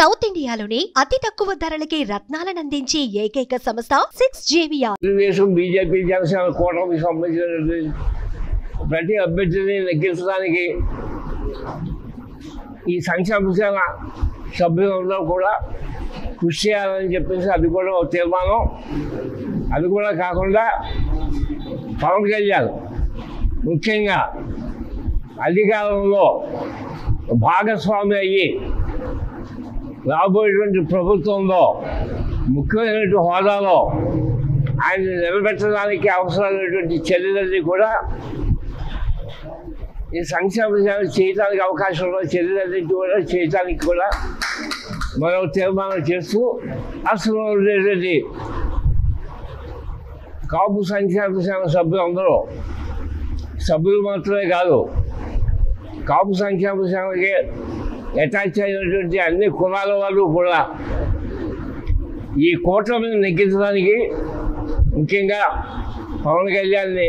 South ఇండియాలోనే అతి తక్కువ ధరలకి రత్నాలను అందించే ఏకైక సంస్థ 6JVR. తెలుగుదేశం బీజేపీ జనసేన కూటమికి సంబంధించిన ప్రతి అభ్యర్థిని నెగ్గించడానికి ఈ సంక్షేమ సేన సభ్యులందరూ కూడా కృషి చేయాలని చెప్పేసి అది కూడా ఒక తీర్మానం. అది కూడా కాకుండా పవన్ కళ్యాణ్ ముఖ్యంగా అధికారంలో భాగస్వామి అయ్యి రాబోయేటువంటి ప్రభుత్వంలో ముఖ్యమైనటువంటి హోదాలో ఆయన నిలబెట్టడానికి అవసరమైనటువంటి చర్యలన్నీ కూడా ఈ సంక్షేమ సేవ చేయడానికి అవకాశం ఉన్న చర్యలన్నీ కూడా చేయడానికి కూడా మరో తీర్మానం చేస్తూ అసలు ఉండేటువంటి కాపు సంక్షేమ సేవ సభ్యులందరూ సభ్యులు మాత్రమే కాదు, కాపు సంక్షేమ సేవకి అటాచ్ అయినటువంటి అన్ని కులాల వాళ్ళు కూడా ఈ కూటమిని నెగ్గించడానికి ముఖ్యంగా పవన్ కళ్యాణ్ని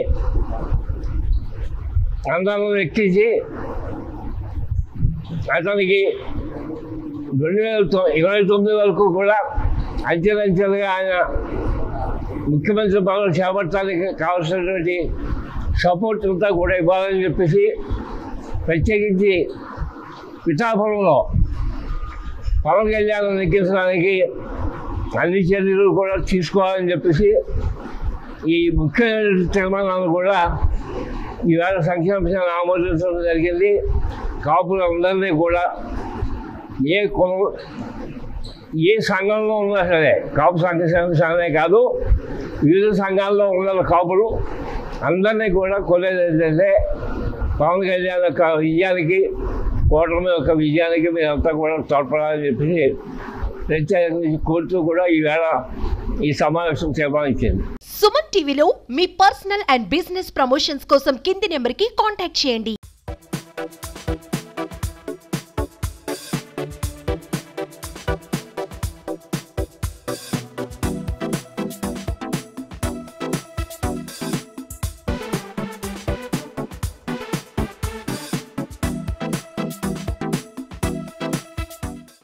అందరం ఎక్కించి అతనికి 2029 వరకు కూడా అంచెలంచెలుగా ఆయన ముఖ్యమంత్రి పదవులు చేపట్టడానికి కావాల్సినటువంటి సపోర్ట్ అంతా కూడా ఇవ్వాలని చెప్పేసి ప్రత్యేకించి పిఠాపురంలో పవన్ కళ్యాణ్ నెగ్గించడానికి అన్ని చర్యలు కూడా తీసుకోవాలని చెప్పేసి ఈ ముఖ్యమైన తీర్మానాలు కూడా ఈవేళ సంక్షేమ సేన ఆమోదించడం జరిగింది. కాపులందరినీ కూడా ఏ సంఘంలో ఉన్నా సరే, కాపు సంక్షేమ సేనే కాదు వివిధ సంఘాల్లో ఉన్న కాపులు అందరినీ కూడా కొనేది ఏంటంటే పవన్ కళ్యాణ్ యొక్క విజయానికి, కూటమి యొక్క విజయానికి మీరంతా కూడా తోడ్పడాలని చెప్పేసి ప్రత్యేకంగా కోరుతూ కూడా ఈవేళ ఈ సమావేశం తీర్మానించింది. సుమన్ టీవీలో మీ పర్సనల్ అండ్ బిజినెస్ ప్రమోషన్స్ కోసం కింది నెంబర్కి కాంటాక్ట్ చేయండి.